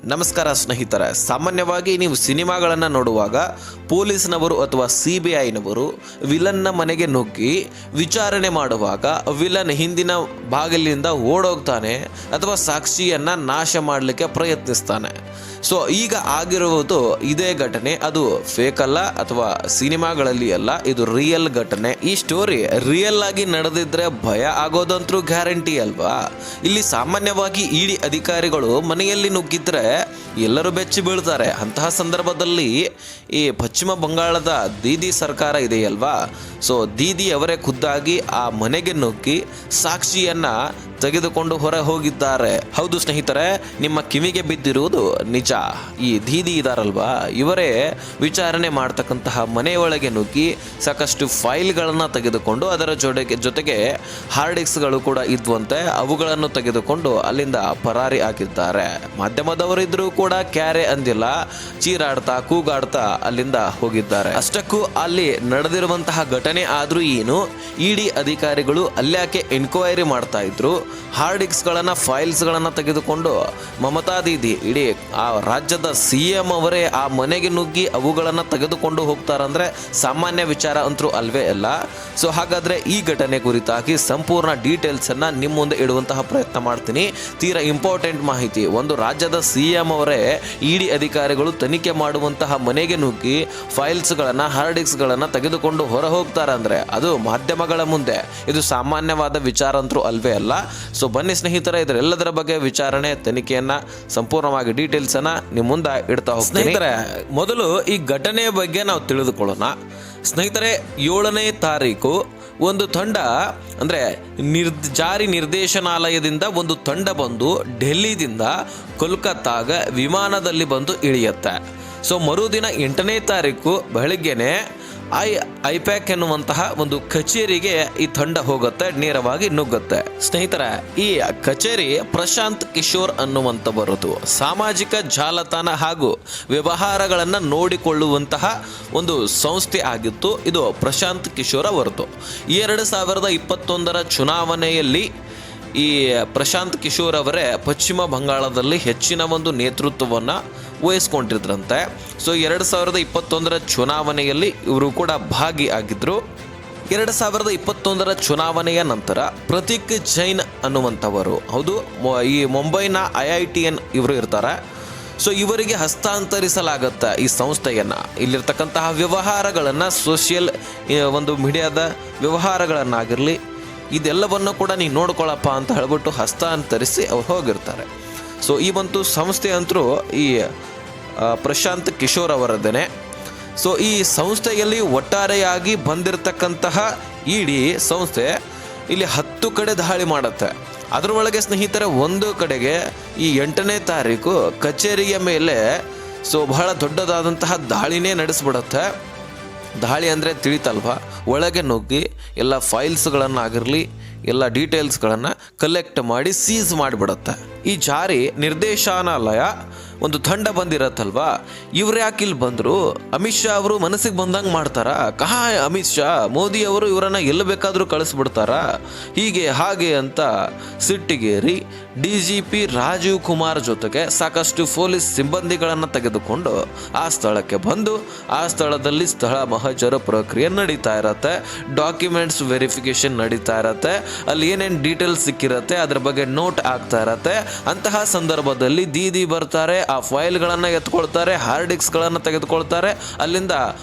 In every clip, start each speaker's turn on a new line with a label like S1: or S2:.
S1: ನಮಸ್ಕಾರ ಸ್ನೇಹಿತರೆ. ಸಾಮಾನ್ಯವಾಗಿ ನೀವು ಸಿನಿಮಾಗಳನ್ನು ನೋಡುವಾಗ ಪೊಲೀಸ್ನವರು ಅಥವಾ CBIನವರು ವಿಲನ್ನ ಮನೆಗೆ ನುಗ್ಗಿ ವಿಚಾರಣೆ ಮಾಡುವಾಗ ವಿಲನ್ ಹಿಂದಿನ ಬಾಗಿಲಿಂದ ಓಡೋಗ್ತಾನೆ ಅಥವಾ ಸಾಕ್ಷಿಯನ್ನು ನಾಶ ಮಾಡಲಿಕ್ಕೆ ಪ್ರಯತ್ನಿಸ್ತಾನೆ. ಸೊ ಈಗ ಆಗಿರುವುದು ಇದೇ ಘಟನೆ. ಅದು ಫೇಕ್ ಅಲ್ಲ ಅಥವಾ ಸಿನಿಮಾಗಳಲ್ಲಿ ಅಲ್ಲ, ಇದು ರಿಯಲ್ ಘಟನೆ. ಈ ಸ್ಟೋರಿ ರಿಯಲ್ ಆಗಿ ನಡೆದಿದ್ರೆ ಭಯ ಆಗೋದಂತೂ ಗ್ಯಾರಂಟಿ ಅಲ್ವಾ. ಇಲ್ಲಿ ಸಾಮಾನ್ಯವಾಗಿ ಇಡಿ ಅಧಿಕಾರಿಗಳು ಮನೆಯಲ್ಲಿ ನುಗ್ಗಿದ್ರೆ ಎಲ್ಲರೂ ಬೆಚ್ಚಿ ಬೀಳ್ತಾರೆ. ಅಂತಹ ಸಂದರ್ಭದಲ್ಲಿ ಈ ಪಶ್ಚಿಮ ಬಂಗಾಳದ ದೀದಿ ಸರ್ಕಾರ ಇದೆಯಲ್ವಾ, ಸೊ ದೀದಿ ಅವರೇ ಖುದ್ದಾಗಿ ಆ ಮನೆಗೆ ನುಗ್ಗಿ ಸಾಕ್ಷಿಯನ್ನ ತೆಗೆದುಕೊಂಡು ಹೊರ ಹೋಗಿದ್ದಾರೆ. ಹೌದು ಸ್ನೇಹಿತರೆ, ನಿಮ್ಮ ಕಿವಿಗೆ ಬಿದ್ದಿರುವುದು ನಿಜ. ಈ ದೀದಿ ಇದಾರಲ್ವಾ, ಇವರೇ ವಿಚಾರಣೆ ಮಾಡ್ತಕ್ಕಂತಹ ಮನೆಯೊಳಗೆ ನುಗ್ಗಿ ಸಾಕಷ್ಟು ಫೈಲ್ಗಳನ್ನು ತೆಗೆದುಕೊಂಡು ಅದರ ಜೊತೆಗೆ ಹಾರ್ಡ್ ಡಿಸ್ಕ್ಗಳು ಕೂಡ ಇದ್ವಂತೆ, ಅವುಗಳನ್ನು ತೆಗೆದುಕೊಂಡು ಅಲ್ಲಿಂದ ಪರಾರಿ ಆಗಿದ್ದಾರೆ. ಮಾಧ್ಯಮದವರಿದ್ರೂ ಕೂಡ ಕ್ಯಾರೆ ಅಂದಿಲ್ಲ, ಚೀರಾಡ್ತಾ ಕೂಗಾಡ್ತಾ ಅಲ್ಲಿಂದ ಹೋಗಿದ್ದಾರೆ. ಅಷ್ಟಕ್ಕೂ ಅಲ್ಲಿ ನಡೆದಿರುವಂತಹ ಘಟನೆ ಆದ್ರೂ ಏನು, ಇಡಿ ಅಧಿಕಾರಿಗಳು ಅಲ್ಯಾಕೆ ಎನ್ಕ್ವೈರಿ ಮಾಡ್ತಾ ಇದ್ರು. ಹಾರ್ಡ್ ಡಿಸ್ಕ್ಗಳನ್ನು ಫೈಲ್ಸ್ಗಳನ್ನು ತೆಗೆದುಕೊಂಡು ಮಮತಾ ದೀದಿ ಇಡೀ ಆ ರಾಜ್ಯದ CM ಅವರೇ ಆ ಮನೆಗೆ ನುಗ್ಗಿ ಅವುಗಳನ್ನು ತೆಗೆದುಕೊಂಡು ಹೋಗ್ತಾರಂದ್ರೆ ಸಾಮಾನ್ಯ ವಿಚಾರ ಅಂತೂ ಅಲ್ವೇ ಅಲ್ಲ. ಸೊ ಹಾಗಾದ್ರೆ ಈ ಘಟನೆ ಕುರಿತಾಗಿ ಸಂಪೂರ್ಣ ಡೀಟೇಲ್ಸನ್ನು ನಿಮ್ಮ ಮುಂದೆ ಇಡುವಂತಹ ಪ್ರಯತ್ನ ಮಾಡ್ತೀನಿ. ತೀರಾ ಇಂಪಾರ್ಟೆಂಟ್ ಮಾಹಿತಿ. ಒಂದು ರಾಜ್ಯದ CM ಅವರೇ ಇಡಿ ಅಧಿಕಾರಿಗಳು ತನಿಖೆ ಮಾಡುವಂತಹ ಮನೆಗೆ ನುಗ್ಗಿ ಫೈಲ್ಸ್ಗಳನ್ನು ಹಾರ್ಡ್ ಡಿಸ್ಕ್ಗಳನ್ನು ತೆಗೆದುಕೊಂಡು ಹೊರ ಹೋಗ್ತಾರಂದ್ರೆ ಅದು ಮಾಧ್ಯಮಗಳ ಮುಂದೆ ಇದು ಸಾಮಾನ್ಯವಾದ ವಿಚಾರ ಅಂತೂ ಅಲ್ವೇ ಅಲ್ಲ. ಸೊ ಬನ್ನಿ ಸ್ನೇಹಿತರೆ, ಇದರೆಲ್ಲದರ ಬಗ್ಗೆ ವಿಚಾರಣೆ ತನಿಖೆಯನ್ನ ಸಂಪೂರ್ಣವಾಗಿ ಡೀಟೇಲ್ಸ್ ಅನ್ನ ನಿಮ್ಮ ಮುಂದೆ ಇಡ್ತಾ ಹೋಗ್ತೀನಿ. ಸ್ನೇಹಿತರೆ, ಮೊದಲು ಈ ಘಟನೆಯ ಬಗ್ಗೆ ನಾವು ತಿಳಿದುಕೊಳ್ಳೋಣ. ಸ್ನೇಹಿತರೆ, 7ನೇ ತಾರೀಕು ಒಂದು ತಂಡ ಅಂದರೆ ಜಾರಿ ನಿರ್ದೇಶನಾಲಯದಿಂದ ಒಂದು ತಂಡ ಬಂದು ಡೆಲ್ಲಿದಿಂದ ಕೋಲ್ಕತ್ತಾಗ ವಿಮಾನದಲ್ಲಿ ಬಂದು ಇಳಿಯುತ್ತೆ. ಸೊ ಮರುದಿನ 8ನೇ ತಾರೀಕು ಬೆಳಗ್ಗೆನೆ ಐಪ್ಯಾಕ್ ಎನ್ನುವಂತಹ ಒಂದು ಕಚೇರಿಗೆ ಈ ತಂಡ ಹೋಗುತ್ತೆ, ನೇರವಾಗಿ ನುಗ್ಗುತ್ತೆ. ಸ್ನೇಹಿತರೆ, ಈ ಕಚೇರಿ ಪ್ರಶಾಂತ್ ಕಿಶೋರ್ ಅನ್ನುವಂಥವರದು ಸಾಮಾಜಿಕ ಜಾಲತಾಣ ಹಾಗೂ ವ್ಯವಹಾರಗಳನ್ನು ನೋಡಿಕೊಳ್ಳುವಂತಹ ಒಂದು ಸಂಸ್ಥೆ ಆಗಿತ್ತು. ಇದು ಪ್ರಶಾಂತ್ ಕಿಶೋರ್ ಅವರದು. 2021 ಚುನಾವಣೆಯಲ್ಲಿ ಈ ಪ್ರಶಾಂತ್ ಕಿಶೋರ್ ಅವರೇ ಪಶ್ಚಿಮ ಬಂಗಾಳದಲ್ಲಿ ಹೆಚ್ಚಿನ ಒಂದು ನೇತೃತ್ವವನ್ನು ವಹಿಸ್ಕೊಂಡಿದ್ರಂತೆ. ಸೊ 2021 ಚುನಾವಣೆಯಲ್ಲಿ ಇವರು ಕೂಡ ಭಾಗಿಯಾಗಿದ್ದರು. 2021 ಚುನಾವಣೆಯ ನಂತರ ಪ್ರತೀಕ್ ಜೈನ್ ಅನ್ನುವಂಥವರು, ಹೌದು, ಈ ಮುಂಬೈನ IITN ಇವರು ಇರ್ತಾರೆ. ಸೊ ಇವರಿಗೆ ಹಸ್ತಾಂತರಿಸಲಾಗುತ್ತೆ ಈ ಸಂಸ್ಥೆಯನ್ನು. ಇಲ್ಲಿರ್ತಕ್ಕಂತಹ ವ್ಯವಹಾರಗಳನ್ನು, ಸೋಷಿಯಲ್ ಒಂದು ಮೀಡಿಯಾದ ವ್ಯವಹಾರಗಳನ್ನಾಗಿರಲಿ, ಇದೆಲ್ಲವನ್ನು ಕೂಡ ನೀವು ನೋಡ್ಕೊಳ್ಳಪ್ಪ ಅಂತ ಹೇಳ್ಬಿಟ್ಟು ಹಸ್ತಾಂತರಿಸಿ ಅವ್ರು ಹೋಗಿರ್ತಾರೆ. ಸೊ ಈ ಒಂದು ಸಂಸ್ಥೆ ಅಂತರೂ ಈ ಪ್ರಶಾಂತ್ ಕಿಶೋರ್ ಅವರದ್ದೇನೆ. ಸೊ ಈ ಸಂಸ್ಥೆಯಲ್ಲಿ ಒಟ್ಟಾರೆಯಾಗಿ ಬಂದಿರತಕ್ಕಂತಹ ಇಡೀ ಸಂಸ್ಥೆ ಇಲ್ಲಿ 10 ಕಡೆ ದಾಳಿ ಮಾಡುತ್ತೆ. ಅದರೊಳಗೆ ಸ್ನೇಹಿತರೆ, ಒಂದು ಕಡೆಗೆ ಈ 8ನೇ ತಾರೀಕು ಕಚೇರಿಯ ಮೇಲೆ ಸೊ ಬಹಳ ದೊಡ್ಡದಾದಂತಹ ದಾಳಿನೇ ನಡೆಸ್ಬಿಡುತ್ತೆ. ದಾಳಿ ಅಂದರೆ ತಿಳಿತಲ್ವಾ, ಒಳಗೆ ನುಗ್ಗಿ ಎಲ್ಲ ಫೈಲ್ಸ್ಗಳನ್ನಾಗಿರಲಿ ಎಲ್ಲ ಡೀಟೇಲ್ಸ್ಗಳನ್ನು ಕಲೆಕ್ಟ್ ಮಾಡಿ ಸೀಸ್ ಮಾಡಿಬಿಡುತ್ತೆ. ಈ ಜಾರಿ ನಿರ್ದೇಶನಾಲಯ ಒಂದು ತಂಡ ಬಂದಿರತ್ತಲ್ವಾ, ಇವ್ರು ಯಾಕೆ ಇಲ್ಲಿ ಬಂದರು? ಅಮಿತ್ ಶಾ ಅವರು ಮನಸ್ಸಿಗೆ ಬಂದಂಗೆ ಮಾಡ್ತಾರಾ? ಕಹಾ ಅಮಿತ್ ಶಾ, ಮೋದಿ ಅವರು ಇವರನ್ನು ಎಲ್ಲಿ ಬೇಕಾದರೂ ಕಳಿಸ್ಬಿಡ್ತಾರಾ? ಹೀಗೆ ಹಾಗೆ ಅಂತ ಸಿಟ್ಟಿಗೇರಿ DGP ರಾಜೀವ್ ಕುಮಾರ್ ಜೊತೆಗೆ ಸಾಕಷ್ಟು ಪೊಲೀಸ್ ಸಿಬ್ಬಂದಿಗಳನ್ನು ತೆಗೆದುಕೊಂಡು ಆ ಸ್ಥಳಕ್ಕೆ ಬಂದು ಆ ಸ್ಥಳದಲ್ಲಿ ಸ್ಥಳ ಮಹಜರ ಪ್ರಕ್ರಿಯೆ ನಡೀತಾ ಇರತ್ತೆ, ಡಾಕ್ಯುಮೆಂಟ್ಸ್ ವೆರಿಫಿಕೇಶನ್ ನಡೀತಾ ಇರತ್ತೆ, ಅಲ್ಲಿ ಏನೇನು ಡೀಟೇಲ್ಸ್ ಸಿಕ್ಕಿರತ್ತೆ ಅದ್ರ ಬಗ್ಗೆ ನೋಟ್ ಆಗ್ತಾ ಇರತ್ತೆ. ಅಂತಹ ಸಂದರ್ಭದಲ್ಲಿ ದೀದಿ ಬರ್ತಾರೆ, ಆ ಫೈಲ್ಗಳನ್ನು ಎತ್ಕೊಳ್ತಾರೆ, ಹಾರ್ಡ್ ಡಿಸ್ಕ್ಗಳನ್ನು ತೆಗೆದುಕೊಳ್ತಾರೆ, ಅಲ್ಲಿಂದ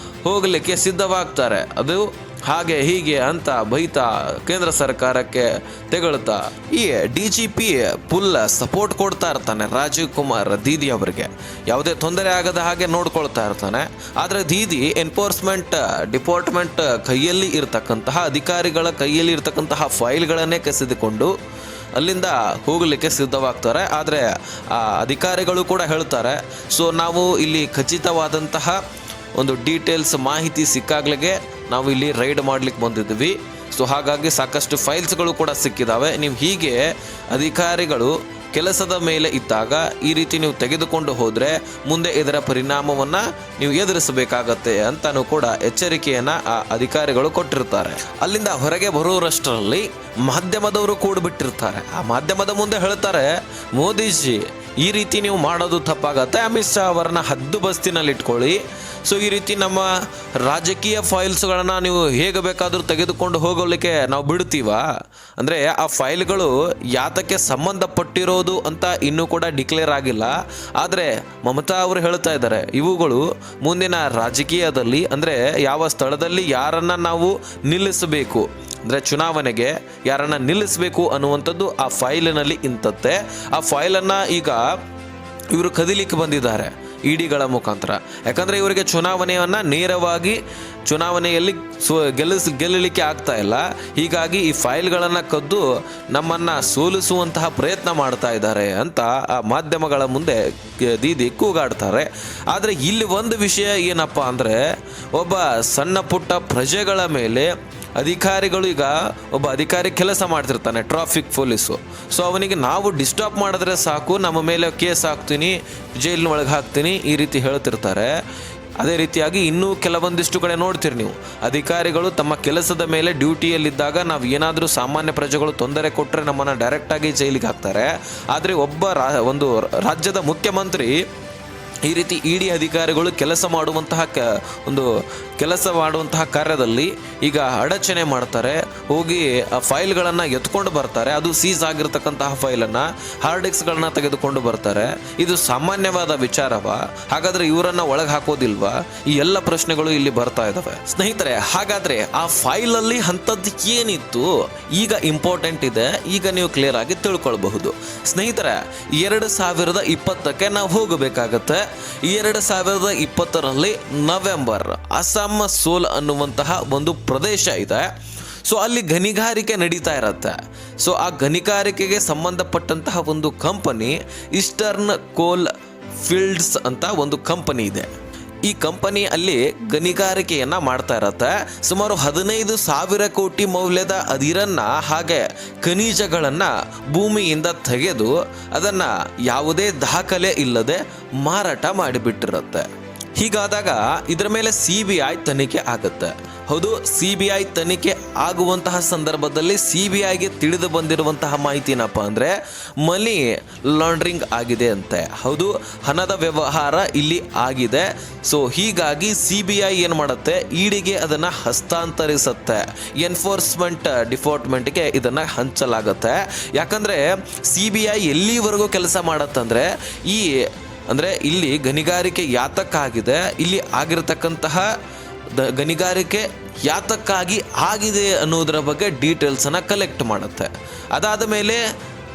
S1: ಹೋಗಲಿಕ್ಕೆ ಸಿದ್ಧವಾಗ್ತಾರೆ. ಅದು ಹಾಗೆ ಹೀಗೆ ಅಂತ ಬೈತಾ ಕೇಂದ್ರ ಸರ್ಕಾರಕ್ಕೆ ತೆಗಳ್ತಾ ಈ DGP ಫುಲ್ ಸಪೋರ್ಟ್ ಕೊಡ್ತಾ ಇರ್ತಾನೆ ರಾಜೀವ್ ಕುಮಾರ್ ದೀದಿ ಅವರಿಗೆ, ಯಾವುದೇ ತೊಂದರೆ ಆಗದ ಹಾಗೆ ನೋಡ್ಕೊಳ್ತಾ ಇರ್ತಾನೆ. ಆದರೆ ದೀದಿ ಎನ್ಫೋರ್ಸ್ಮೆಂಟ್ ಡಿಪಾರ್ಟ್ಮೆಂಟ್ ಕೈಯಲ್ಲಿ ಇರ್ತಕ್ಕಂತಹ ಅಧಿಕಾರಿಗಳ ಕೈಯಲ್ಲಿ ಇರ್ತಕ್ಕಂತಹ ಫೈಲ್ಗಳನ್ನೇ ಕಸಿದುಕೊಂಡು ಅಲ್ಲಿಂದ ಹೋಗಲಿಕ್ಕೆ ಸಿದ್ಧವಾಗ್ತಾರೆ. ಆದರೆ ಆ ಅಧಿಕಾರಿಗಳು ಕೂಡ ಹೇಳ್ತಾರೆ, ಸೊ ನಾವು ಇಲ್ಲಿ ಖಚಿತವಾದಂತಹ ಒಂದು ಡೀಟೇಲ್ಸ್ ಮಾಹಿತಿ ಸಿಕ್ಕಾಗ್ಲಿಗೆ ನಾವು ಇಲ್ಲಿ ರೈಡ್ ಮಾಡ್ಲಿಕ್ಕೆ ಬಂದಿದ್ವಿ. ಸೊ ಹಾಗಾಗಿ ಸಾಕಷ್ಟು ಫೈಲ್ಸ್ಗಳು ಕೂಡ ಸಿಕ್ಕಿದ್ದಾವೆ. ನೀವು ಹೀಗೆ ಅಧಿಕಾರಿಗಳು ಕೆಲಸದ ಮೇಲೆ ಇದ್ದಾಗ ಈ ರೀತಿ ನೀವು ತೆಗೆದುಕೊಂಡು ಹೋದರೆ ಮುಂದೆ ಇದರ ಪರಿಣಾಮವನ್ನು ನೀವು ಎದುರಿಸಬೇಕಾಗತ್ತೆ ಅಂತಲೂ ಕೂಡ ಎಚ್ಚರಿಕೆಯನ್ನು ಆ ಅಧಿಕಾರಿಗಳು ಕೊಟ್ಟಿರ್ತಾರೆ. ಅಲ್ಲಿಂದ ಹೊರಗೆ ಬರುವಷ್ಟರಲ್ಲಿ ಮಾಧ್ಯಮದವರು ಕೂಡಿಬಿಟ್ಟಿರ್ತಾರೆ. ಆ ಮಾಧ್ಯಮದ ಮುಂದೆ ಹೇಳ್ತಾರೆ, ಮೋದಿಜಿ ಈ ರೀತಿ ನೀವು ಮಾಡೋದು ತಪ್ಪಾಗತ್ತೆ. ಅಮಿತ್ ಶಾ ಅವರನ್ನ ಹದ್ದು ಬಸ್ತಿನಲ್ಲಿ ಇಟ್ಕೊಳ್ಳಿ. ಸೊ ಈ ರೀತಿ ನಮ್ಮ ರಾಜಕೀಯ ಫೈಲ್ಸ್ಗಳನ್ನು ನೀವು ಹೇಗೆ ಬೇಕಾದರೂ ತೆಗೆದುಕೊಂಡು ಹೋಗಲಿಕ್ಕೆ ನಾವು ಬಿಡ್ತೀವಾ? ಅಂದರೆ ಆ ಫೈಲ್ಗಳು ಯಾತಕ್ಕೆ ಸಂಬಂಧಪಟ್ಟಿರೋದು ಅಂತ ಇನ್ನೂ ಕೂಡ ಡಿಕ್ಲೇರ್ ಆಗಿಲ್ಲ. ಆದರೆ ಮಮತಾ ಅವರು ಹೇಳ್ತಾ ಇದ್ದಾರೆ, ಇವುಗಳು ಮುಂದಿನ ರಾಜಕೀಯದಲ್ಲಿ ಅಂದರೆ ಯಾವ ಸ್ಥಳದಲ್ಲಿ ಯಾರನ್ನು ನಾವು ನಿಲ್ಲಿಸಬೇಕು, ಅಂದರೆ ಚುನಾವಣೆಗೆ ಯಾರನ್ನು ನಿಲ್ಲಿಸಬೇಕು ಅನ್ನುವಂಥದ್ದು ಆ ಫೈಲಿನಲ್ಲಿ ಇಂಥತ್ತೆ. ಆ ಫೈಲನ್ನು ಈಗ ಇವರು ಕದಿಲಿಕ್ಕೆ ಬಂದಿದ್ದಾರೆ ಇಡಿಗಳ ಮುಖಾಂತರ. ಯಾಕಂದರೆ ಇವರಿಗೆ ಚುನಾವಣೆಯನ್ನು ನೇರವಾಗಿ ಚುನಾವಣೆಯಲ್ಲಿ ಗೆಲ್ಲಲಿಕ್ಕೆ ಆಗ್ತಾ ಇಲ್ಲ. ಹೀಗಾಗಿ ಈ ಫೈಲ್ಗಳನ್ನು ಕದ್ದು ನಮ್ಮನ್ನು ಸೋಲಿಸುವಂತಹ ಪ್ರಯತ್ನ ಮಾಡ್ತಾ ಇದ್ದಾರೆ ಅಂತ ಆ ಮಾಧ್ಯಮಗಳ ಮುಂದೆ ದೀದಿ ಕೂಗಾಡ್ತಾರೆ. ಆದರೆ ಇಲ್ಲಿ ಒಂದು ವಿಷಯ ಏನಪ್ಪ ಅಂದರೆ, ಒಬ್ಬ ಸಣ್ಣ ಪುಟ್ಟ ಪ್ರಜೆಗಳ ಮೇಲೆ ಅಧಿಕಾರಿಗಳು, ಈಗ ಒಬ್ಬ ಅಧಿಕಾರಿ ಕೆಲಸ ಮಾಡ್ತಿರ್ತಾನೆ, ಟ್ರಾಫಿಕ್ ಪೊಲೀಸು. ಸೊ ಅವನಿಗೆ ನಾವು ಡಿಸ್ಟರ್ಬ್ ಮಾಡಿದ್ರೆ ಸಾಕು, ನಮ್ಮ ಮೇಲೆ ಕೇಸ್ ಹಾಕ್ತೀನಿ, ಜೈಲಿನ ಒಳಗೆ ಹಾಕ್ತೀನಿ, ಈ ರೀತಿ ಹೇಳ್ತಿರ್ತಾರೆ. ಅದೇ ರೀತಿಯಾಗಿ ಇನ್ನೂ ಕೆಲವೊಂದಿಷ್ಟು ಕಡೆ ನೋಡ್ತೀರಿ ನೀವು, ಅಧಿಕಾರಿಗಳು ತಮ್ಮ ಕೆಲಸದ ಮೇಲೆ ಡ್ಯೂಟಿಯಲ್ಲಿದ್ದಾಗ ನಾವು ಏನಾದರೂ ಸಾಮಾನ್ಯ ಪ್ರಜೆಗಳು ತೊಂದರೆ ಕೊಟ್ಟರೆ ನಮ್ಮನ್ನು ಡೈರೆಕ್ಟಾಗಿ ಜೈಲಿಗೆ ಹಾಕ್ತಾರೆ. ಆದರೆ ಒಬ್ಬ ಒಂದು ರಾಜ್ಯದ ಮುಖ್ಯಮಂತ್ರಿ ಈ ರೀತಿ ಇಡಿ ಅಧಿಕಾರಿಗಳು ಕೆಲಸ ಮಾಡುವಂತಹ ಕಾರ್ಯದಲ್ಲಿ ಈಗ ಅಡಚಣೆ ಮಾಡ್ತಾರೆ. ಹೋಗಿ ಆ ಫೈಲ್ಗಳನ್ನು ಎತ್ಕೊಂಡು ಬರ್ತಾರೆ, ಅದು ಸೀಸ್ ಆಗಿರ್ತಕ್ಕಂತಹ ಫೈಲನ್ನು, ಹಾರ್ಡ್ ಡಿಸ್ಕ್ಗಳನ್ನು ತೆಗೆದುಕೊಂಡು ಬರ್ತಾರೆ. ಇದು ಸಾಮಾನ್ಯವಾದ ವಿಚಾರವಾ? ಹಾಗಾದರೆ ಇವರನ್ನು ಒಳಗೆ ಹಾಕೋದಿಲ್ವಾ? ಈ ಎಲ್ಲ ಪ್ರಶ್ನೆಗಳು ಇಲ್ಲಿ ಬರ್ತಾ ಇದ್ದಾವೆ ಸ್ನೇಹಿತರೆ. ಹಾಗಾದರೆ ಆ ಫೈಲಲ್ಲಿ ಅಂಥದ್ದು ಏನಿತ್ತು ಈಗ ಇಂಪಾರ್ಟೆಂಟ್ ಇದೆ, ಈಗ ನೀವು ಕ್ಲಿಯರ್ ಆಗಿ ತಿಳ್ಕೊಳ್ಬಹುದು ಸ್ನೇಹಿತರೆ. 2020ಕ್ಕೆ ನಾವು ಹೋಗಬೇಕಾಗತ್ತೆ. 2020ರಲ್ಲಿ ನವೆಂಬರ್ ಅಸ್ಸಾಂ ಸೋಲ್ ಅನ್ನುವಂತಹ ಒಂದು ಪ್ರದೇಶ ಇದೆ. ಸೊ ಅಲ್ಲಿ ಗಣಿಗಾರಿಕೆ ನಡೀತಾ ಇರತ್ತೆ. ಸೊ ಆ ಗಣಿಗಾರಿಕೆಗೆ ಸಂಬಂಧಪಟ್ಟಂತಹ ಒಂದು ಕಂಪನಿ ಈಸ್ಟರ್ನ್ ಕೋಲ್ ಫೀಲ್ಡ್ಸ್ ಅಂತ ಒಂದು ಕಂಪನಿ ಇದೆ. ಈ ಕಂಪನಿ ಅಲ್ಲಿ ಗಣಿಗಾರಿಕೆಯನ್ನು ಮಾಡ್ತಾ ಇರತ್ತೆ. ಸುಮಾರು 15,000 ಕೋಟಿ ಮೌಲ್ಯದ ಅದಿರನ್ನು ಹಾಗೆ ಖನಿಜಗಳನ್ನು ಭೂಮಿಯಿಂದ ತೆಗೆದು ಅದನ್ನು ಯಾವುದೇ ದಾಖಲೆ ಇಲ್ಲದೆ ಮಾರಾಟ ಮಾಡಿಬಿಟ್ಟಿರುತ್ತೆ. ಹೀಗಾದಾಗ ಇದರ ಮೇಲೆ CBI ತನಿಖೆ ಆಗುತ್ತೆ. ಹೌದು, CBI ತನಿಖೆ ಆಗುವಂತಹ ಸಂದರ್ಭದಲ್ಲಿ CBIಗೆ ತಿಳಿದು ಬಂದಿರುವಂತಹ ಮಾಹಿತಿ ಏನಪ್ಪ ಅಂದರೆ, ಮನಿ ಲಾಂಡ್ರಿಂಗ್ ಆಗಿದೆ ಅಂತೆ. ಹೌದು, ಹಣದ ವ್ಯವಹಾರ ಇಲ್ಲಿ ಆಗಿದೆ. ಸೊ ಹೀಗಾಗಿ CBI ಏನು ಮಾಡುತ್ತೆ, ಇಡಿಗೆ ಅದನ್ನು ಹಸ್ತಾಂತರಿಸುತ್ತೆ, ಎನ್ಫೋರ್ಸ್ಮೆಂಟ್ ಡಿಪಾರ್ಟ್ಮೆಂಟ್ಗೆ ಇದನ್ನು ಹಂಚಲಾಗುತ್ತೆ. ಯಾಕಂದರೆ CBI ಎಲ್ಲಿವರೆಗೂ ಕೆಲಸ ಮಾಡತ್ತಂದರೆ, ಇಲ್ಲಿ ಗಣಿಗಾರಿಕೆ ಯಾತಕ್ಕಾಗಿದೆ, ಇಲ್ಲಿ ಆಗಿರತಕ್ಕಂತಹ ಗಣಿಗಾರಿಕೆ ಯಾತಕ್ಕಾಗಿ ಆಗಿದೆ ಅನ್ನೋದರ ಬಗ್ಗೆ ಡೀಟೇಲ್ಸನ್ನು ಕಲೆಕ್ಟ್ ಮಾಡುತ್ತೆ. ಅದಾದ ಮೇಲೆ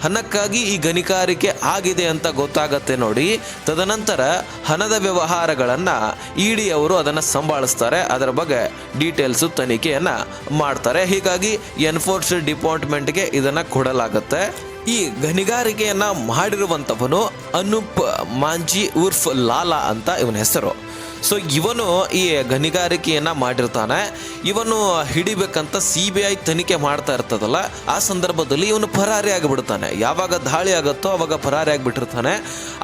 S1: ಹಣಕ್ಕಾಗಿ ಈ ಗಣಿಗಾರಿಕೆ ಆಗಿದೆ ಅಂತ ಗೊತ್ತಾಗತ್ತೆ ನೋಡಿ. ತದನಂತರ ಹಣದ ವ್ಯವಹಾರಗಳನ್ನು ಇಡಿ ಅವರು ಅದನ್ನು ಸಂಭಾಳಿಸ್ತಾರೆ, ಅದರ ಬಗ್ಗೆ ಡೀಟೇಲ್ಸು ತನಿಖೆಯನ್ನು ಮಾಡ್ತಾರೆ. ಹೀಗಾಗಿ ಎನ್ಫೋರ್ಸ್ಮೆಂಟ್ ಡಿಪಾರ್ಟ್ಮೆಂಟ್ಗೆ ಇದನ್ನು ಕೊಡಲಾಗುತ್ತೆ. ಈ ಗಣಿಗಾರಿಕೆಯನ್ನು ಮಾಡಿರುವಂಥವನು ಅನೂಪ್ ಮಾಂಜಿ ಉರ್ಫ್ ಲಾಲಾ ಅಂತ ಇವನ ಹೆಸರು. ಸೊ ಇವನು ಈ ಗಣಿಗಾರಿಕೆಯನ್ನು ಮಾಡಿರ್ತಾನೆ. ಇವನು ಹಿಡಿಬೇಕಂತ CBI ತನಿಖೆ ಮಾಡ್ತಾ ಇರ್ತದಲ್ಲ, ಆ ಸಂದರ್ಭದಲ್ಲಿ ಇವನು ಪರಾರಿ ಆಗಿಬಿಡ್ತಾನೆ. ಯಾವಾಗ ದಾಳಿ ಆಗುತ್ತೋ ಅವಾಗ ಪರಾರಿ ಆಗಿಬಿಟ್ಟಿರ್ತಾನೆ.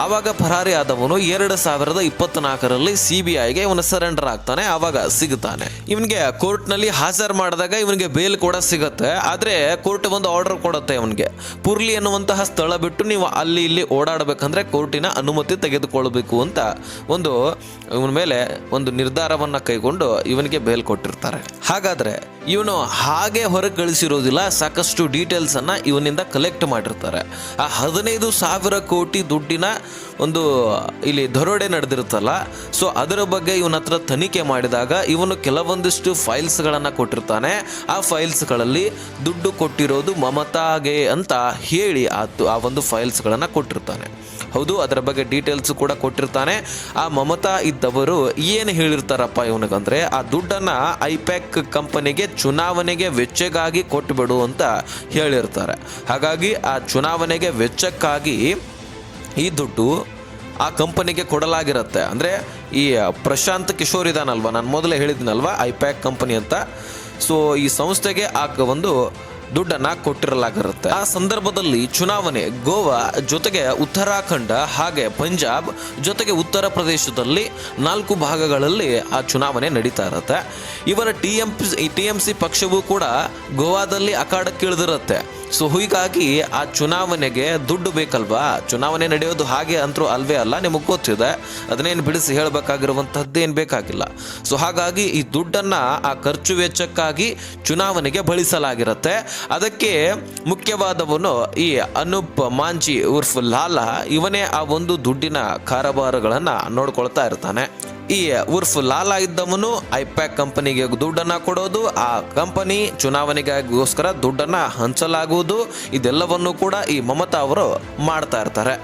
S1: ಆವಾಗ ಪರಾರಿ ಆದವನು 2024ರಲ್ಲಿ CBIಗೆ ಇವನು ಸರೆಂಡರ್ ಆಗ್ತಾನೆ, ಆವಾಗ ಸಿಗುತ್ತಾನೆ. ಇವನಿಗೆ ಕೋರ್ಟ್ನಲ್ಲಿ ಹಾಜರು ಮಾಡಿದಾಗ ಇವನಿಗೆ ಬೇಲ್ ಕೂಡ ಸಿಗುತ್ತೆ. ಆದರೆ ಕೋರ್ಟ್ ಒಂದು ಆರ್ಡರ್ ಕೊಡುತ್ತೆ ಇವನಿಗೆ, ಪುರ್ಲಿ ಎನ್ನುವಂತಹ ಸ್ಥಳ ಬಿಟ್ಟು ನೀವು ಅಲ್ಲಿ ಇಲ್ಲಿ ಓಡಾಡಬೇಕಂದ್ರೆ ಕೋರ್ಟಿನ ಅನುಮತಿ ತೆಗೆದುಕೊಳ್ಬೇಕು ಅಂತ ಇವನ ಮೇಲೆ ಒಂದು ನಿರ್ಧಾರವನ್ನು ಕೈಗೊಂಡು ಇವನಿಗೆ ಬೇಲ್ ಕೊಟ್ಟಿರ್ತಾರೆ. ಹಾಗಾದ್ರೆ ಇವನು ಹಾಗೆ ಹೊರಗೆ ಕಳಿಸಿರೋದಿಲ್ಲ, ಸಾಕಷ್ಟು ಡೀಟೇಲ್ಸ್ ಅನ್ನ ಇವನಿಂದ ಕಲೆಕ್ಟ್ ಮಾಡಿರ್ತಾರೆ. ಆ 15,000 ಕೋಟಿ ದುಡ್ಡಿನ ಒಂದು ಇಲ್ಲಿ ದರೋಡೆ ನಡೆದಿರುತ್ತಲ್ಲ, ಸೊ ಅದರ ಬಗ್ಗೆ ಇವನ ಹತ್ರ ತನಿಖೆ ಮಾಡಿದಾಗ ಇವನು ಕೆಲವೊಂದಿಷ್ಟು ಫೈಲ್ಸ್ಗಳನ್ನು ಕೊಟ್ಟಿರ್ತಾನೆ. ಆ ಫೈಲ್ಸ್ಗಳಲ್ಲಿ ದುಡ್ಡು ಕೊಟ್ಟಿರೋದು ಮಮತಾಗೆ ಅಂತ ಹೇಳಿ ಆ ಒಂದು ಫೈಲ್ಸ್ಗಳನ್ನು ಕೊಟ್ಟಿರ್ತಾನೆ. ಹೌದು, ಅದರ ಬಗ್ಗೆ ಡೀಟೇಲ್ಸ್ ಕೂಡ ಕೊಟ್ಟಿರ್ತಾನೆ. ಆ ಮಮತಾ ಇದ್ದವರು ಏನು ಹೇಳಿರ್ತಾರಪ್ಪ ಇವನಿಗಂದ್ರೆ, ಆ ದುಡ್ಡನ್ನು ಐಪ್ಯಾಕ್ ಕಂಪನಿಗೆ ಚುನಾವಣೆಗೆ ವೆಚ್ಚಕ್ಕಾಗಿ ಕೊಟ್ಟುಬಿಡು ಅಂತ ಹೇಳಿರ್ತಾರೆ. ಹಾಗಾಗಿ ಆ ಚುನಾವಣೆಗೆ ವೆಚ್ಚಕ್ಕಾಗಿ ಈ ದುಡ್ಡು ಆ ಕಂಪನಿಗೆ ಕೊಡಲಾಗಿರುತ್ತೆ. ಅಂದರೆ ಈ ಪ್ರಶಾಂತ್ ಕಿಶೋರ್ ಇದಾನಲ್ವ, ನಾನು ಮೊದಲೇ ಹೇಳಿದ್ನಲ್ವ ಐಪ್ಯಾಕ್ ಕಂಪನಿ ಅಂತ, ಸೊ ಈ ಸಂಸ್ಥೆಗೆ ಆ ಒಂದು ದುಡ್ಡನ್ನು ಕೊಟ್ಟಿರಲಾಗಿರುತ್ತೆ. ಆ ಸಂದರ್ಭದಲ್ಲಿ ಚುನಾವಣೆ ಗೋವಾ ಜೊತೆಗೆ ಉತ್ತರಾಖಂಡ ಹಾಗೆ ಪಂಜಾಬ್ ಜೊತೆಗೆ ಉತ್ತರ ಪ್ರದೇಶದಲ್ಲಿ 4 ಭಾಗಗಳಲ್ಲಿ ಆ ಚುನಾವಣೆ ನಡೀತಾ ಇರುತ್ತೆ. ಇವರ TMC ಪಕ್ಷವೂ ಕೂಡ ಗೋವಾದಲ್ಲಿ ಅಖಾಡಕ್ಕಿಳಿದಿರುತ್ತೆ. ಸೊ ಹೀಗಾಗಿ ಆ ಚುನಾವಣೆಗೆ ದುಡ್ಡು ಬೇಕಲ್ವಾ, ಚುನಾವಣೆ ನಡೆಯೋದು ಹಾಗೆ ಅಂತರೂ ಅಲ್ವೇ ಅಲ್ಲ, ನಿಮಗೆ ಗೊತ್ತಿದೆ, ಅದನ್ನೇನು ಬಿಡಿಸಿ ಹೇಳಬೇಕಾಗಿರುವಂಥದ್ದೇನು ಬೇಕಾಗಿಲ್ಲ. ಸೊ ಹಾಗಾಗಿ ಈ ದುಡ್ಡನ್ನು ಆ ಖರ್ಚು ವೆಚ್ಚಕ್ಕಾಗಿ ಚುನಾವಣೆಗೆ ಬಳಸಲಾಗಿರುತ್ತೆ. ಅದಕ್ಕೆ ಮುಖ್ಯವಾದವನು ಈ ಅನೂಪ್ ಮಾಂಜಿ ಉರ್ಫ್ ಲಾಲ, ಇವನೇ ಆ ಒಂದು ದುಡ್ಡಿನ ಕಾರಬಾರುಗಳನ್ನು ನೋಡ್ಕೊಳ್ತಾ ಇರ್ತಾನೆ. ಈ ಉರ್ಫ್ ಲಾಲ ಇದ್ದವನು ಐಪ್ಯಾಕ್ ಕಂಪನಿಗೆ ದುಡ್ಡನ್ನು ಕೊಡೋದು, ಆ ಕಂಪನಿ ಚುನಾವಣೆಗೋಸ್ಕರ ದುಡ್ಡನ್ನು ಹಂಚಲಾಗುವುದು, ಇದೆಲ್ಲವನ್ನು ಕೂಡ ಈ ಮಮತಾ ಅವರು ಮಾಡ್ತಾ ಇರ್ತಾರೆ.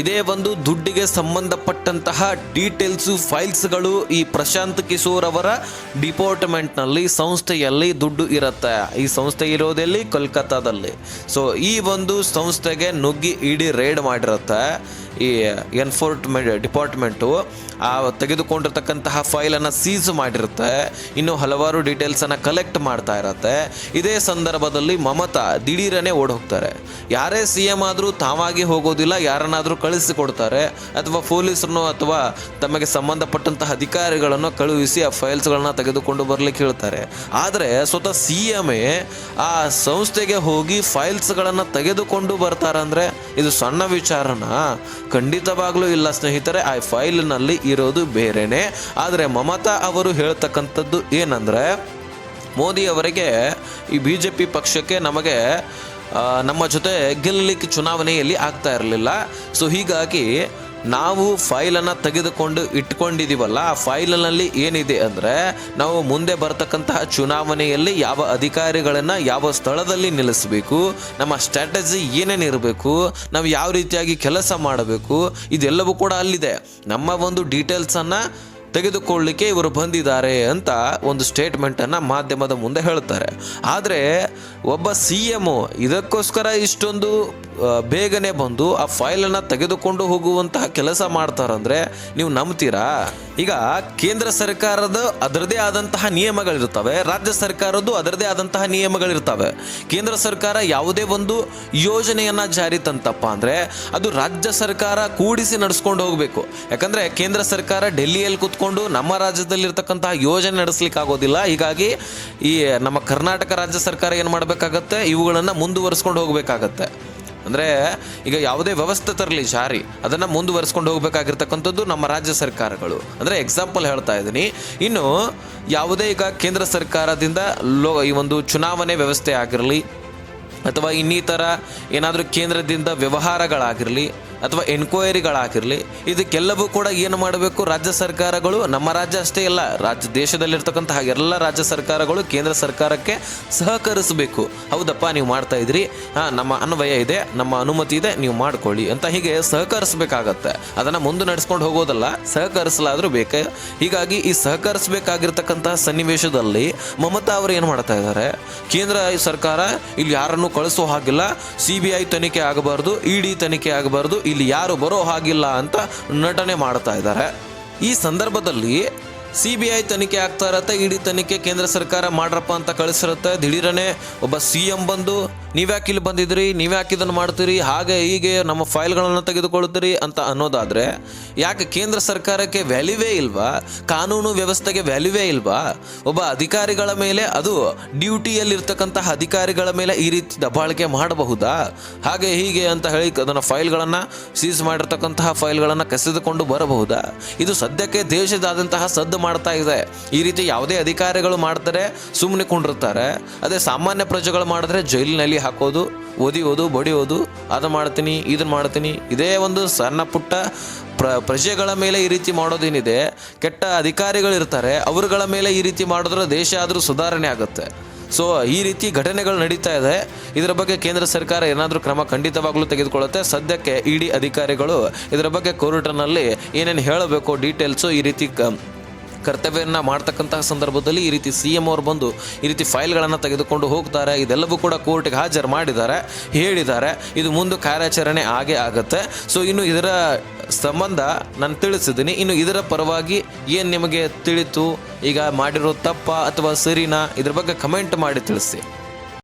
S1: ಇದೇ ಒಂದು ದುಡ್ಡಿಗೆ ಸಂಬಂಧಪಟ್ಟಂತಹ ಡೀಟೇಲ್ಸು ಫೈಲ್ಸ್ಗಳು ಈ ಪ್ರಶಾಂತ್ ಕಿಶೋರ್ ಅವರ ಡಿಪಾರ್ಟ್ಮೆಂಟ್ನಲ್ಲಿ ಸಂಸ್ಥೆಯಲ್ಲಿ ದುಡ್ಡು ಇರುತ್ತೆ. ಈ ಸಂಸ್ಥೆ ಇರೋದೆಲ್ಲಿ? ಕೋಲ್ಕತ್ತಾದಲ್ಲಿ. ಸೊ ಈ ಒಂದು ಸಂಸ್ಥೆಗೆ ನುಗ್ಗಿ ಇಡೀ ರೇಡ್ ಮಾಡಿರುತ್ತೆ ಈ ಎನ್ಫೋರ್ಸ್ಮೆಂಟ್ ಡಿಪಾರ್ಟ್ಮೆಂಟು. ಆ ತೆಗೆದುಕೊಂಡಿರ್ತಕ್ಕಂತಹ ಫೈಲನ್ನು ಸೀಸ್ ಮಾಡಿರುತ್ತೆ, ಇನ್ನು ಹಲವಾರು ಡೀಟೇಲ್ಸನ್ನು ಕಲೆಕ್ಟ್ ಮಾಡ್ತಾ ಇರುತ್ತೆ. ಇದೇ ಸಂದರ್ಭದಲ್ಲಿ ಮಮತಾ ದಿಢೀರನೇ ಓಡಿ ಹೋಗ್ತಾರೆ. ಯಾರೇ CM ಆದರೂ ತಾವಾಗಿ ಹೋಗೋದಿಲ್ಲ, ಯಾರನ್ನಾದರೂ ಕಳಿಸಿಕೊಡ್ತಾರೆ, ಅಥವಾ ಪೊಲೀಸರನ್ನು ಅಥವಾ ತಮಗೆ ಸಂಬಂಧಪಟ್ಟಂತಹ ಅಧಿಕಾರಿಗಳನ್ನು ಕಳುಹಿಸಿ ಆ ಫೈಲ್ಸ್ಗಳನ್ನ ತೆಗೆದುಕೊಂಡು ಬರಲಿಕ್ಕೆ ಹೇಳ್ತಾರೆ. ಆದರೆ ಸ್ವತಃ CM ಆ ಸಂಸ್ಥೆಗೆ ಹೋಗಿ ಫೈಲ್ಸ್ಗಳನ್ನು ತೆಗೆದುಕೊಂಡು ಬರ್ತಾರಂದರೆ ಇದು ಸಣ್ಣ ವಿಚಾರನ? ಖಂಡಿತವಾಗ್ಲೂ ಇಲ್ಲ ಸ್ನೇಹಿತರೆ. ಆ ಫೈಲ್ನಲ್ಲಿ ಇರೋದು ಬೇರೆನೆ. ಆದರೆ ಮಮತಾ ಅವರು ಹೇಳ್ತಕ್ಕಂಥದ್ದು ಏನಂದರೆ, ಮೋದಿ ಅವರಿಗೆ ಈ BJP ಪಕ್ಷಕ್ಕೆ ನಮಗೆ ನಮ್ಮ ಜೊತೆ ಗೆಲ್ಲಲಿಕ್ಕೆ ಚುನಾವಣೆಯಲ್ಲಿ ಆಗ್ತಾ ಇರಲಿಲ್ಲ. ಸೊ ಹೀಗಾಗಿ ನಾವು ಫೈಲನ್ನು ತೆಗೆದುಕೊಂಡು ಇಟ್ಕೊಂಡಿದ್ದೀವಲ್ಲ, ಆ ಫೈಲಿನಲ್ಲಿ ಏನಿದೆ ಅಂದರೆ, ನಾವು ಮುಂದೆ ಬರ್ತಕ್ಕಂತಹ ಚುನಾವಣೆಯಲ್ಲಿ ಯಾವ ಅಧಿಕಾರಿಗಳನ್ನು ಯಾವ ಸ್ಥಳದಲ್ಲಿ ನಿಲ್ಲಿಸಬೇಕು, ನಮ್ಮ ಸ್ಟ್ರಾಟಜಿ ಏನೇನಿರಬೇಕು, ನಾವು ಯಾವ ರೀತಿಯಾಗಿ ಕೆಲಸ ಮಾಡಬೇಕು, ಇದೆಲ್ಲವೂ ಕೂಡ ಅಲ್ಲಿದೆ. ನಮ್ಮ ಒಂದು ಡೀಟೇಲ್ಸನ್ನು ತೆಗೆದುಕೊಳ್ಳಲಿಕ್ಕೆ ಇವರು ಬಂದಿದ್ದಾರೆ ಅಂತ ಒಂದು ಸ್ಟೇಟ್ಮೆಂಟನ್ನು ಮಾಧ್ಯಮದ ಮುಂದೆ ಹೇಳ್ತಾರೆ. ಆದರೆ ಒಬ್ಬ CM ಇದಕ್ಕೋಸ್ಕರ ಇಷ್ಟೊಂದು ಬೇಗನೆ ಬಂದು ಆ ಫೈಲನ್ನು ತೆಗೆದುಕೊಂಡು ಹೋಗುವಂತಹ ಕೆಲಸ ಮಾಡ್ತಾರಂದರೆ ನೀವು ನಂಬ್ತೀರಾ? ಈಗ ಕೇಂದ್ರ ಸರ್ಕಾರದ ಅದರದೇ ಆದಂತಹ ನಿಯಮಗಳಿರ್ತವೆ, ರಾಜ್ಯ ಸರ್ಕಾರದ್ದು ಅದರದೇ ಆದಂತಹ ನಿಯಮಗಳಿರ್ತವೆ. ಕೇಂದ್ರ ಸರ್ಕಾರ ಯಾವುದೇ ಒಂದು ಯೋಜನೆಯನ್ನು ಜಾರಿ ತಂತಪ್ಪ ಅಂದರೆ ಅದು ರಾಜ್ಯ ಸರ್ಕಾರ ಕೂಡಿಸಿ ನಡೆಸ್ಕೊಂಡು ಹೋಗಬೇಕು. ಯಾಕಂದರೆ ಕೇಂದ್ರ ಸರ್ಕಾರ ಡೆಲ್ಲಿಯಲ್ಲಿ ಕೂತ್ಕೊಂಡು ನಮ್ಮ ರಾಜ್ಯದಲ್ಲಿರ್ತಕ್ಕಂತಹ ಯೋಜನೆ ನಡೆಸಲಿಕ್ಕೆ ಆಗೋದಿಲ್ಲ. ಹೀಗಾಗಿ ಈ ನಮ್ಮ ಕರ್ನಾಟಕ ರಾಜ್ಯ ಸರ್ಕಾರ ಏನು ಮಾಡಬೇಕಾಗತ್ತೆ, ಇವುಗಳನ್ನು ಮುಂದುವರಿಸ್ಕೊಂಡು ಹೋಗಬೇಕಾಗತ್ತೆ. ಅಂದರೆ ಈಗ ಯಾವುದೇ ವ್ಯವಸ್ಥೆ ತರಲಿ ಜಾರಿ, ಅದನ್ನು ಮುಂದುವರಿಸ್ಕೊಂಡು ಹೋಗಬೇಕಾಗಿರ್ತಕ್ಕಂಥದ್ದು ನಮ್ಮ ರಾಜ್ಯ ಸರ್ಕಾರಗಳು. ಅಂದರೆ ಎಕ್ಸಾಂಪಲ್ ಹೇಳ್ತಾ ಇದ್ದೀನಿ. ಇನ್ನು ಯಾವುದೇ ಈಗ ಕೇಂದ್ರ ಸರ್ಕಾರದಿಂದ ಈ ಒಂದು ಚುನಾವಣೆ ವ್ಯವಸ್ಥೆ ಆಗಿರಲಿ, ಅಥವಾ ಇನ್ನಿತರ ಏನಾದರೂ ಕೇಂದ್ರದಿಂದ ವ್ಯವಹಾರಗಳಾಗಿರಲಿ, ಅಥವಾ ಎನ್ಕ್ವೈರಿಗಳಾಗಿರಲಿ, ಇದಕ್ಕೆಲ್ಲವೂ ಕೂಡ ಏನು ಮಾಡಬೇಕು, ರಾಜ್ಯ ಸರ್ಕಾರಗಳು, ನಮ್ಮ ರಾಜ್ಯ ಅಷ್ಟೇ ಇಲ್ಲ, ದೇಶದಲ್ಲಿರ್ತಕ್ಕಂತಹ ಎಲ್ಲ ರಾಜ್ಯ ಸರ್ಕಾರಗಳು ಕೇಂದ್ರ ಸರ್ಕಾರಕ್ಕೆ ಸಹಕರಿಸಬೇಕು. ಹೌದಪ್ಪ, ನೀವು ಮಾಡ್ತಾ ಇದ್ರಿ, ನಮ್ಮ ಅನ್ವಯ ಇದೆ, ನಮ್ಮ ಅನುಮತಿ ಇದೆ, ನೀವು ಮಾಡ್ಕೊಳ್ಳಿ ಅಂತ ಹೀಗೆ ಸಹಕರಿಸಬೇಕಾಗತ್ತೆ. ಅದನ್ನು ಮುಂದೆ ನಡೆಸ್ಕೊಂಡು ಹೋಗೋದಲ್ಲ, ಸಹಕರಿಸಲಾದರೂ ಬೇಕೆ. ಹೀಗಾಗಿ ಈ ಸಹಕರಿಸಬೇಕಾಗಿರ್ತಕ್ಕಂತಹ ಸನ್ನಿವೇಶದಲ್ಲಿ ಮಮತಾ ಅವರು ಏನು ಮಾಡ್ತಾ ಇದ್ದಾರೆ, ಕೇಂದ್ರ ಸರ್ಕಾರ ಇಲ್ಲಿ ಯಾರನ್ನು ಕಳಿಸೋ ಹಾಗಿಲ್ಲ, CBI ತನಿಖೆ ಆಗಬಾರ್ದು, ED ತನಿಖೆ ಆಗಬಾರ್ದು, ಇಲ್ಲಿ ಯಾರು ಬರೋ ಹಾಗಿಲ್ಲ ಅಂತ ನಟನೆ ಮಾಡ್ತಾ ಇದ್ದಾರೆ. ಈ ಸಂದರ್ಭದಲ್ಲಿ CBI ತನಿಖೆ ಆಗ್ತಾ ಇರತ್ತೆ, ED ತನಿಖೆ ಕೇಂದ್ರ ಸರ್ಕಾರ ಮಾಡ್ರಪ್ಪ ಅಂತ ಕಳಿಸಿರುತ್ತೆ. ದಿಢೀರನೆ ಒಬ್ಬ CM ಬಂದು ನೀವ್ಯಾಕೆ ಇಲ್ಲಿ ಬಂದಿದ್ರಿ, ನೀವ್ಯಾಕೆ ಇದನ್ನು ಮಾಡ್ತೀರಿ, ಹಾಗೆ ಹೀಗೆ ನಮ್ಮ ಫೈಲ್ಗಳನ್ನು ತೆಗೆದುಕೊಳ್ತೀರಿ ಅಂತ ಅನ್ನೋದಾದರೆ, ಯಾಕೆ ಕೇಂದ್ರ ಸರ್ಕಾರಕ್ಕೆ ವ್ಯಾಲ್ಯೂವೇ ಇಲ್ವಾ? ಕಾನೂನು ವ್ಯವಸ್ಥೆಗೆ ವ್ಯಾಲ್ಯೂವೇ ಇಲ್ವಾ? ಒಬ್ಬ ಅಧಿಕಾರಿಗಳ ಮೇಲೆ, ಅದು ಡ್ಯೂಟಿಯಲ್ಲಿರ್ತಕ್ಕಂತಹ ಅಧಿಕಾರಿಗಳ ಮೇಲೆ ಈ ರೀತಿ ದಬ್ಬಾಳಿಕೆ ಮಾಡಬಹುದಾ? ಹಾಗೆ ಹೀಗೆ ಅಂತ ಹೇಳಿ ಅದನ್ನು ಫೈಲ್ಗಳನ್ನು ಸೀಸ್ ಮಾಡಿರ್ತಕ್ಕಂತಹ ಫೈಲ್ಗಳನ್ನು ಕಸಿದುಕೊಂಡು ಬರಬಹುದಾ? ಇದು ಸದ್ಯಕ್ಕೆ ದೇಶದಾದಂತಹ ಸದ್ದು ಮಾಡ್ತಾ ಇದೆ. ಈ ರೀತಿ ಯಾವುದೇ ಅಧಿಕಾರಿಗಳು ಮಾಡ್ತಾರೆ, ಸುಮ್ಮನೆ ಕೊಂಡಿರ್ತಾರೆ. ಅದೇ ಸಾಮಾನ್ಯ ಪ್ರಜೆಗಳು ಮಾಡಿದ್ರೆ ಜೈಲಿನಲ್ಲಿ ಹಾಕೋದು, ಓದಿಯೋದು, ಬಡಿಯೋದು, ಅದು ಮಾಡ್ತೀನಿ, ಇದನ್ನು ಮಾಡ್ತೀನಿ. ಇದೇ ಒಂದು ಸಣ್ಣ ಪುಟ್ಟ ಪ್ರಜೆಗಳ ಮೇಲೆ ಈ ರೀತಿ ಮಾಡೋದೇನಿದೆ, ಕೆಟ್ಟ ಅಧಿಕಾರಿಗಳಿರ್ತಾರೆ, ಅವರುಗಳ ಮೇಲೆ ಈ ರೀತಿ ಮಾಡಿದ್ರೆ ದೇಶ ಆದರೂ ಸುಧಾರಣೆ ಆಗುತ್ತೆ. ಸೊ ಈ ರೀತಿ ಘಟನೆಗಳು ನಡೀತಾ ಇದೆ. ಇದರ ಬಗ್ಗೆ ಕೇಂದ್ರ ಸರ್ಕಾರ ಏನಾದರೂ ಕ್ರಮ ಖಂಡಿತವಾಗ್ಲೂ ತೆಗೆದುಕೊಳ್ಳುತ್ತೆ. ಸದ್ಯಕ್ಕೆ ED ಅಧಿಕಾರಿಗಳು ಇದರ ಬಗ್ಗೆ ಕೋರ್ಟ್ನಲ್ಲಿ ಏನೇನು ಹೇಳಬೇಕು ಡೀಟೇಲ್ಸು, ಈ ರೀತಿ ಕರ್ತವ್ಯವನ್ನು ಮಾಡ್ತಕ್ಕಂತಹ ಸಂದರ್ಭದಲ್ಲಿ ಈ ರೀತಿ CM ಅವರು ಬಂದು ಈ ರೀತಿ ಫೈಲ್ಗಳನ್ನು ತೆಗೆದುಕೊಂಡು ಹೋಗ್ತಾರೆ. ಇದೆಲ್ಲವೂ ಕೂಡ ಕೋರ್ಟ್ಗೆ ಹಾಜರು ಮಾಡಿದ್ದಾರೆ, ಹೇಳಿದ್ದಾರೆ. ಇದು ಮುಂದೆ ಕಾರ್ಯಾಚರಣೆ ಆಗೇ ಆಗುತ್ತೆ. ಸೊ ಇನ್ನು ಇದರ ಸಂಬಂಧ ನಾನು ತಿಳಿಸಿದ್ದೀನಿ. ಇನ್ನು ಇದರ ಪರವಾಗಿ ಏನು ನಿಮಗೆ ತಿಳಿತು, ಈಗ ಮಾಡಿರೋ ತಪ್ಪ ಅಥವಾ ಸರಿನಾ, ಇದ್ರ ಬಗ್ಗೆ ಕಮೆಂಟ್ ಮಾಡಿ ತಿಳಿಸಿ.